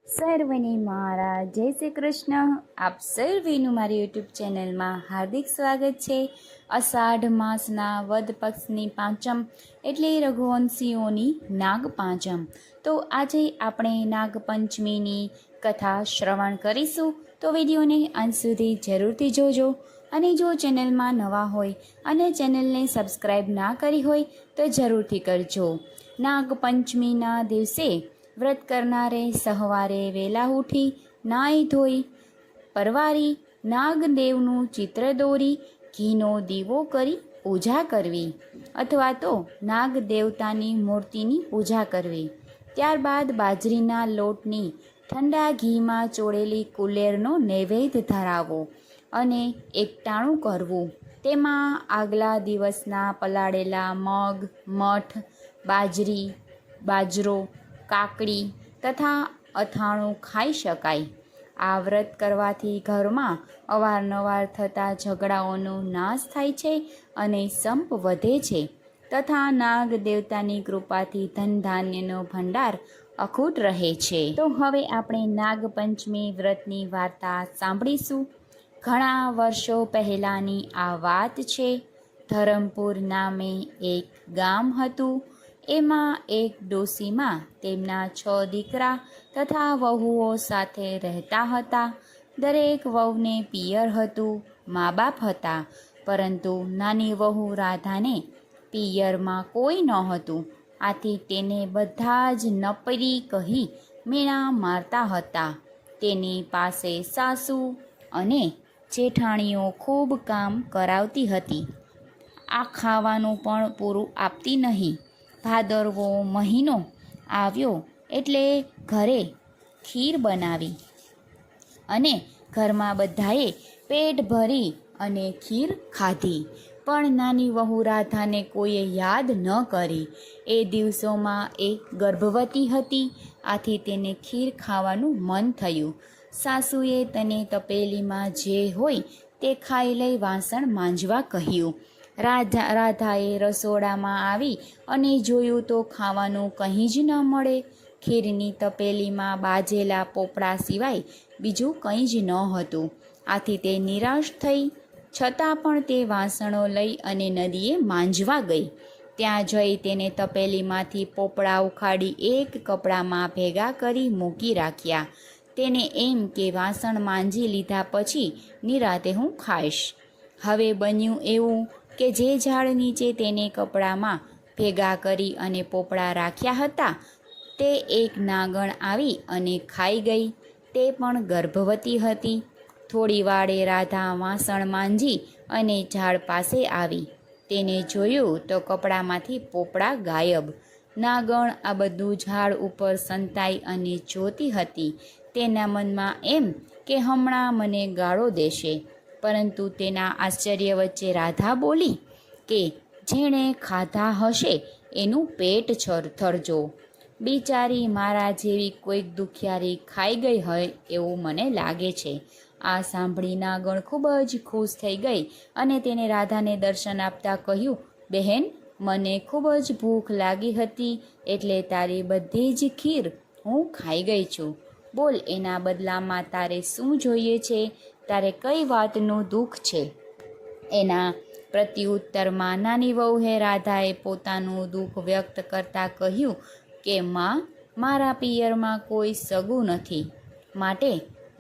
સર્વને મારા જય શ્રી કૃષ્ણ. આપ સર્વેનું મારી યુટ્યુબ ચેનલમાં હાર્દિક સ્વાગત છે. અષાઢ માસના વદ પક્ષની પાંચમ એટલે રઘુવંશીઓની નાગ પાંચમ. તો આજે આપણે નાગપંચમીની કથા શ્રવણ કરીશું. તો વિડીયોને અંત સુધી જરૂરથી જોજો. અને જો ચેનલમાં નવા હોય અને ચેનલને સબસ્ક્રાઈબ ના કરી હોય તો જરૂરથી કરજો. નાગપંચમીના દિવસે વ્રત કરનારે સવારે વહેલા ઉઠી નાહી ધોઈ પરવારી નાગદેવનું ચિત્ર દોરી ઘીનો દીવો કરી પૂજા કરવી અથવા તો નાગ દેવતાની મૂર્તિની પૂજા કરવી. ત્યારબાદ બાજરીના લોટની ઠંડા ઘીમાં ચોળેલી કુલેરનો નૈવેદ્ય ધરાવવો અને એકટાણું કરવું. તેમાં આગલા દિવસના પલાળેલા મગ, મઠ, બાજરો, કાકડી તથા અથાણું ખાઈ શકાય. આ વ્રત કરવાથી ઘરમાં અવારનવાર થતા ઝઘડાઓનો નાશ થાય છે અને સંપ વધે છે તથા નાગ દેવતાની કૃપાથી ધન ધાન્યનો ભંડાર અખૂટ રહે છે. તો હવે આપણે નાગપંચમી વ્રતની વાર્તા સાંભળીશું. ઘણા વર્ષો પહેલાંની આ વાત છે. ધરમપુર નામે એક ગામ હતું. એમાં એક ડોશીમાં તેમના 6 દીકરા તથા વહુઓ સાથે રહેતા હતા. દરેક વહુને પિયર હતું, મા બાપ હતા, પરંતુ નાની વહુ રાધાને પિયરમાં કોઈ નહોતું. આથી તેને બધા જ નપરી કહી મેણા મારતા હતા. તેની પાસે સાસુ અને જેઠાણીઓ ખૂબ કામ કરાવતી હતી. આ ખાવાનું પણ પૂરું આપતી નહીં. ભાદરવો મહિનો આવ્યો એટલે ઘરે ખીર બનાવી અને ઘરમાં બધાએ પેટ ભરી અને ખીર ખાધી. પણ નાની વહુ રાધાને કોઈએ યાદ ન કરી. એ દિવસોમાં એ ગર્ભવતી હતી. આથી તેને ખીર ખાવાનું મન થયું. સાસુએ તેને તપેલીમાં જે હોય તે ખાઈ લઈ વાસણ માંજવા કહ્યું. રાધાએ રસોડામાં આવી અને જોયું તો ખાવાનું કંઈ જ ન મળે. ખીરની તપેલીમાં બાજેલા પોપડા સિવાય બીજું કંઈ જ ન હતું. આથી તે નિરાશ થઈ. છતાં પણ તે વાસણો લઈ અને નદીએ માંજવા ગઈ. ત્યાં જઈ તેને તપેલીમાંથી પોપડા ઉખાડી એક કપડામાં ભેગા કરી મૂકી રાખ્યા. તેને એમ કે વાસણ માંજી લીધા પછી નિરાતે હું ખાઈશ. હવે બન્યું એવું કે જે ઝાડ નીચે તેને કપડામાં ભેગા કરી અને પોપડા રાખ્યા હતા તે એક નાગણ આવી અને ખાઈ ગઈ. તે પણ ગર્ભવતી હતી. થોડી વારે રાધા વાસણ માંજી અને ઝાડ પાસે આવી. તેને જોયું તો કપડામાંથી પોપડા ગાયબ. નાગણ આ બધું ઝાડ ઉપર સંતાઈ અને જોતી હતી. તેના મનમાં એમ કે હમણાં મને ગાળો દેશે. પરંતુ તેના આશ્ચર્ય વચ્ચે રાધા બોલી કે જેણે ખાધા હશે એનું પેટ થરજો. બિચારી મારા જેવી કોઈક દુખિયારી ખાઈ ગઈ હોય એવું મને લાગે છે. આ સાંભળી નાગણ ખૂબ જ ખુશ થઈ ગઈ અને તેને રાધાને દર્શન આપતા કહ્યું, બહેન, મને ખૂબ જ ભૂખ લાગી હતી એટલે તારી બધી જ ખીર હું ખાઈ ગઈ છું. બોલ, એના બદલામાં તારે શું જોઈએ છે? તારે કઈ વાતનું દુઃખ છે? એના પ્રત્યુત્તરમાં નાની વહુએ રાધાએ પોતાનું દુઃખ વ્યક્ત કરતાં કહ્યું કે માં, મારા પિયરમાં કોઈ સગું નથી, માટે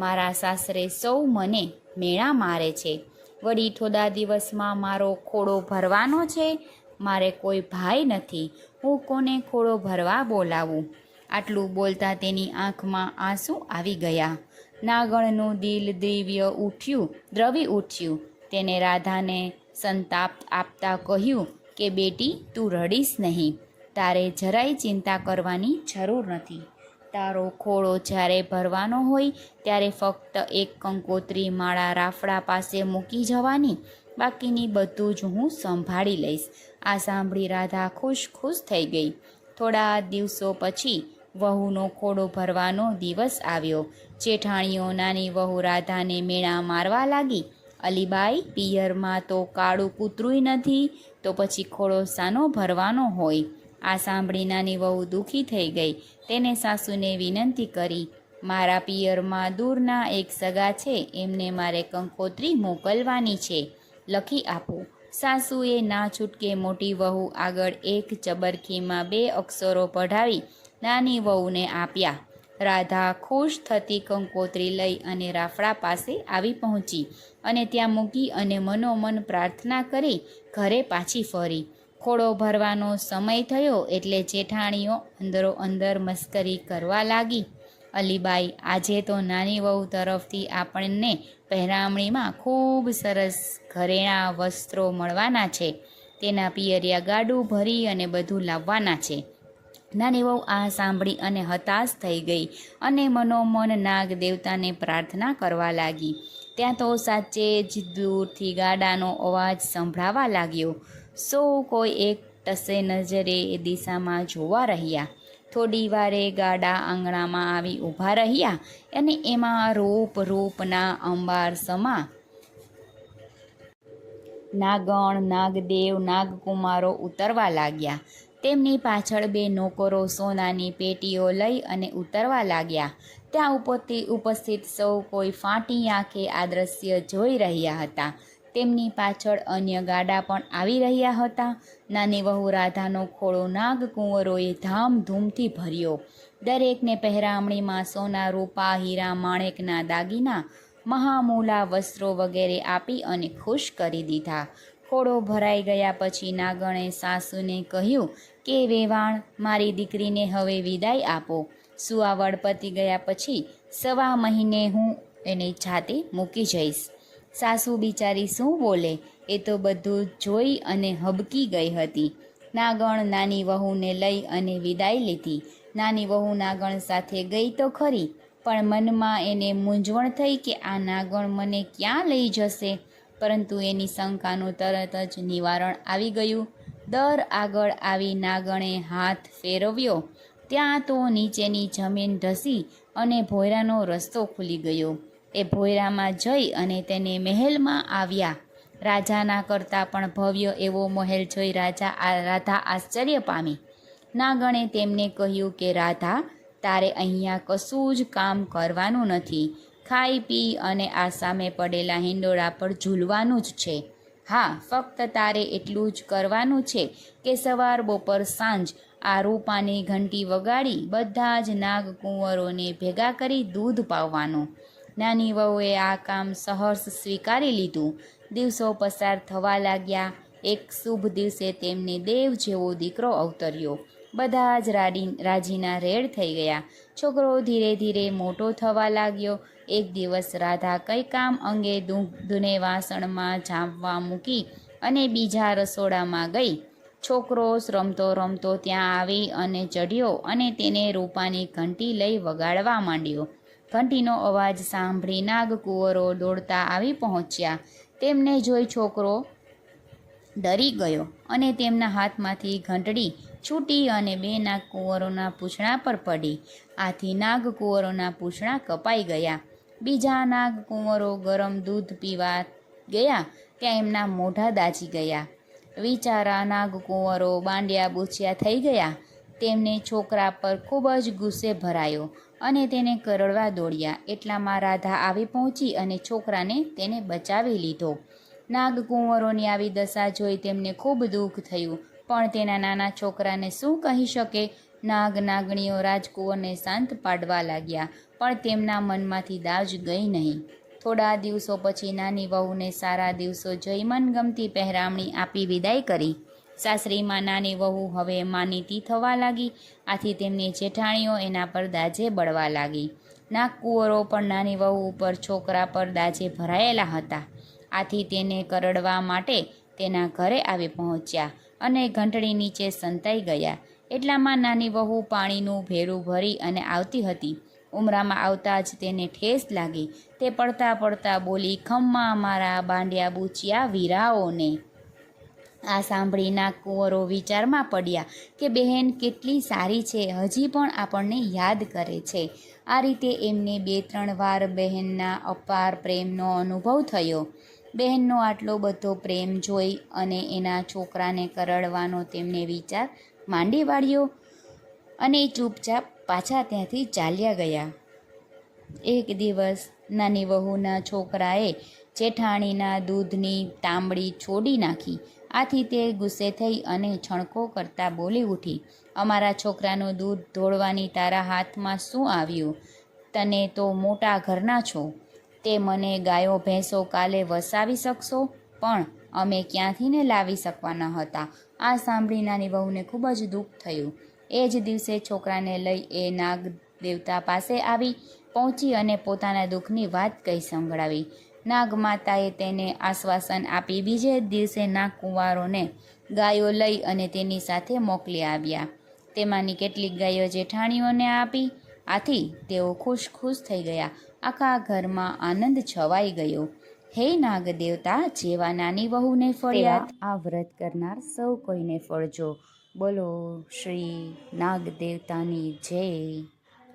મારા સાસરે સૌ મને મેણા મારે છે. વળી થોડા દિવસમાં મારો ખોડો ભરવાનો છે. મારે કોઈ ભાઈ નથી. હું કોને ખોડો ભરવા બોલાવું? આટલું બોલતા તેની આંખમાં આંસુ આવી ગયા. નાગણનું દિલ દ્રવી ઉઠ્યું. તેને રાધાને સંતાપ આપતા કહ્યું કે બેટી, તું રડીશ નહીં. તારે જરાય ચિંતા કરવાની જરૂર નથી. તારો ખોળો જ્યારે ભરવાનો હોય ત્યારે ફક્ત એક કંકોત્રી માળા રાફડા પાસે મૂકી જવાની. બાકીની બધું જ હું સંભાળી લઈશ. આ સાંભળી રાધા ખુશ થઈ ગઈ. થોડા દિવસો પછી વહુનો ખોડો ભરવાનો દિવસ આવ્યો. જેઠાણીઓ નાની વહુ રાધાને મેણા મારવા લાગી. અલીબાઈ, પિયરમાં તો કાળું કૂતરુંય નથી, તો પછી ખોડો શાનો ભરવાનો હોય? આ સાંભળી નાની વહુ દુઃખી થઈ ગઈ. તેને સાસુને વિનંતી કરી, મારા પિયરમાં દૂરના એક સગા છે, એમને મારે કંકોત્રી મોકલવાની છે, લખી આપો. સાસુએ ના છૂટકે મોટી વહુ આગળ એક ચબરખીમાં 2 અક્ષરો પઢાવી નાની વહુને આપ્યા. રાધા ખુશ થતી કંકોત્રી લઈ અને રાફડા પાસે આવી પહોંચી અને ત્યાં મૂકી અને મનોમન પ્રાર્થના કરી ઘરે પાછી ફરી. ખોળો ભરવાનો સમય થયો એટલે જેઠાણીઓ અંદરો અંદર મસ્કરી કરવા લાગી. અલીબાઈ, આજે તો નાની વહુ તરફથી આપણને પહેરામણીમાં ખૂબ સરસ ઘરેણાં વસ્ત્રો મળવાના છે. તેના પિયરિયા ગાડું ભરી અને બધું લાવવાના છે. નાની વહુ આ સાંભળી અને હતાશ થઈ ગઈ અને મનોમન નાગ દેવતાને પ્રાર્થના કરવા લાગી. ત્યાં તો સાચે જ દૂરથી ગાડાનો અવાજ સંભળાવા લાગ્યો. સૌ કોઈ એક ટસે નજરે એ દિશામાં જોવા રહ્યા. થોડી વારે ગાડા આંગણામાં આવી ઊભા રહ્યા અને એમાં રૂપના અંબાર સમા નાગણ, નાગદેવ, નાગકુમારો ઉતરવા લાગ્યા. તેમની પાછળ 2 નોકરો સોનાની પેટીઓ લઈ અને ઉતરવા લાગ્યા. ત્યાં ઉપસ્થિત સૌ કોઈ ફાટી આંખે આ દ્રશ્ય જોઈ રહ્યા હતા. તેમની પાછળ અન્ય ગાડા પણ આવી રહ્યા હતા. નાની વહુ રાધાનો ખોળો નાગકુંવરોએ ધામધૂમથી ભર્યો. દરેકને પહેરામણીમાં સોના, રૂપા, હીરા, માણેકના દાગીના, મહામૂલા વસ્ત્રો વગેરે આપી અને ખુશ કરી દીધા. ખોળો ભરાઈ ગયા પછી નાગણે સાસુને કહ્યું કે વેવાણ, મારી દીકરીને હવે વિદાય આપો. સુવાવડ પતી ગયા પછી 1.25 મહિને હું એને જાતે મૂકી જઈશ. સાસુ બિચારી શું બોલે એ તો બધું જોઈ અને હબકી ગઈ હતી. નાગણ નાની વહુને લઈ અને વિદાય લીધી. નાની વહુ નાગણ સાથે ગઈ તો ખરી, પણ મનમાં એને મૂંઝવણ થઈ કે આ નાગણ મને ક્યાં લઈ જશે. પરંતુ એની શંકાનું તરત જ નિવારણ આવી ગયું. દર આગળ આવી નાગણે હાથ ફેરવ્યો ત્યાં તો નીચેની જમીન ધસી અને ભોંયરાનો રસ્તો ખુલી ગયો. એ ભોંયરામાં જઈ અને તેને મહેલમાં આવ્યા. રાજાના કરતાં પણ ભવ્ય એવો મહેલ જોઈ રાધા આશ્ચર્ય પામી. નાગણે તેમને કહ્યું કે રાધા, તારે અહીંયા કશું જ કામ કરવાનું નથી. ખાઈ પી અને આ સામે પડેલા હિંડોળા પર ઝૂલવાનું જ છે. હા, ફક્ત તારે એટલું જ કરવાનું છે કે સવાર, બપોર, સાંજ આ રૂપાની ઘંટી વગાડી બધા જ નાગકુંવરોને ભેગા કરી દૂધ પાવવાનું. નાની વહુએ આ કામ સહર્ષ સ્વીકારી લીધું. દિવસો પસાર થવા લાગ્યા. એક શુભ દિવસે તેમને દેવ જેવો દીકરો અવતર્યો. બધા જ રાજીના રેડ થઈ ગયા. છોકરો ધીરે ધીરે મોટો થવા લાગ્યો. એક દિવસ રાધા કંઈ કામ અંગે દૂધને વાસણમાં ઝાંપવા મૂકી અને બીજા રસોડામાં ગઈ. છોકરો રમતો રમતો ત્યાં આવી અને ચઢ્યો અને તેને રૂપાની ઘંટી લઈ વગાડવા માંડ્યો. ઘંટીનો અવાજ સાંભળી નાગકુંવરો દોડતા આવી પહોંચ્યા. તેમને જોઈ છોકરો ડરી ગયો અને તેમના હાથમાંથી ઘંટડી છૂટી અને 2 નાગકુંવરોના પૂંછડા પર પડી. આથી નાગકુંવરોના પૂંછડા કપાઈ ગયા. બીજા નાગકુંવરો ગરમ દૂધ પીવા ગયા ત્યાં એમના મોઢા દાઝી ગયા. વિચારા નાગકુંવરો બાંડિયા બૂછિયા થઈ ગયા. તેમને છોકરા પર ખૂબ જ ગુસ્સે ભરાયો અને તેને કરડવા દોડ્યા. એટલામાં રાધા આવી પહોંચી અને છોકરાને તેને બચાવી લીધો. નાગકુંવરોની આવી દશા જોઈ તેમને ખૂબ દુઃખ થયું, પણ તેના નાના છોકરાને શું કહી શકે. નાગણીઓ રાજકુંવરને શાંત પાડવા લાગ્યા, પણ તેમના મનમાંથી દાજ ગઈ નહીં. થોડા દિવસો પછી નાની વહુને સારા દિવસો જોઈ મનગમતી પહેરામણી આપી વિદાય કરી. સાસરીમાં નાની વહુ હવે માનીતી થવા લાગી. આથી તેમની જેઠાણીઓ એના પર દાજે બળવા લાગી. નાગકુંવરો પણ નાની વહુ ઉપર છોકરા પર દાજે ભરાયેલા હતા. આથી તેને કરડવા માટે તેના ઘરે આવી પહોંચ્યા અને ઘંટડી નીચે સંતાઈ ગયા. એટલામાં નાની વહુ પાણીનું ભેરું ભરી અને આવતી હતી. ઉમરામાં આવતા જ તેને ઠેસ લાગી. તે પડતા પડતા બોલી, ખમ્મા મારા બાંડિયા બૂચિયા વીરાઓને. આ સાંભળી નાગકુંવરો વિચારમાં પડ્યા કે બહેન કેટલી સારી છે, હજી પણ આપણને યાદ કરે છે. આ રીતે એમને 2-3 વાર બહેનના અપાર પ્રેમનો અનુભવ થયો. બહેનનો આટલો બધો પ્રેમ જોઈ અને એના છોકરાને કરડવાનો તેમને વિચાર માંડી વાળ્યો અને ચૂપચાપ પાછા ત્યાંથી ચાલ્યા ગયા. એક દિવસ નાની વહુના છોકરાએ જેઠાણીના દૂધની તાંબડી છોડી નાખી. આથી તે ગુસ્સે થઈ અને છણકો કરતા બોલી ઉઠી, અમારા છોકરાનું દૂધ ઢોળવાની તારા હાથમાં શું આવ્યું? તને તો મોટા ઘરના છો, તે મને ગાયો ભેંસો કાલે વસાવી શકશો, પણ અમે ક્યાંથી ને લાવી શકવાના હતા. આ સાંભળી નાની વહુને ખૂબ જ દુઃખ થયું. એ જ દિવસે છોકરાને લઈ એ નાગ દેવતા પાસે આવી પહોંચી અને પોતાના દુઃખની વાત કહી સંભળાવી. નાગમાતાએ તેને આશ્વાસન આપી બીજે દિવસે નાગકુંવારોને ગાયો લઈ અને તેની સાથે મોકલી આવ્યા. તેમાંની કેટલીક ગાયો જેઠાણીઓને આપી. આથી તેઓ ખુશ થઈ ગયા. આખા ઘરમાં આનંદ છવાઈ ગયો. હે નાગ દેવતા, જેવા નાની વહુને ફળ્યા આ વ્રત કરનાર સૌ કોઈને ફળજો. બોલો શ્રી નાગ દેવતાની જય.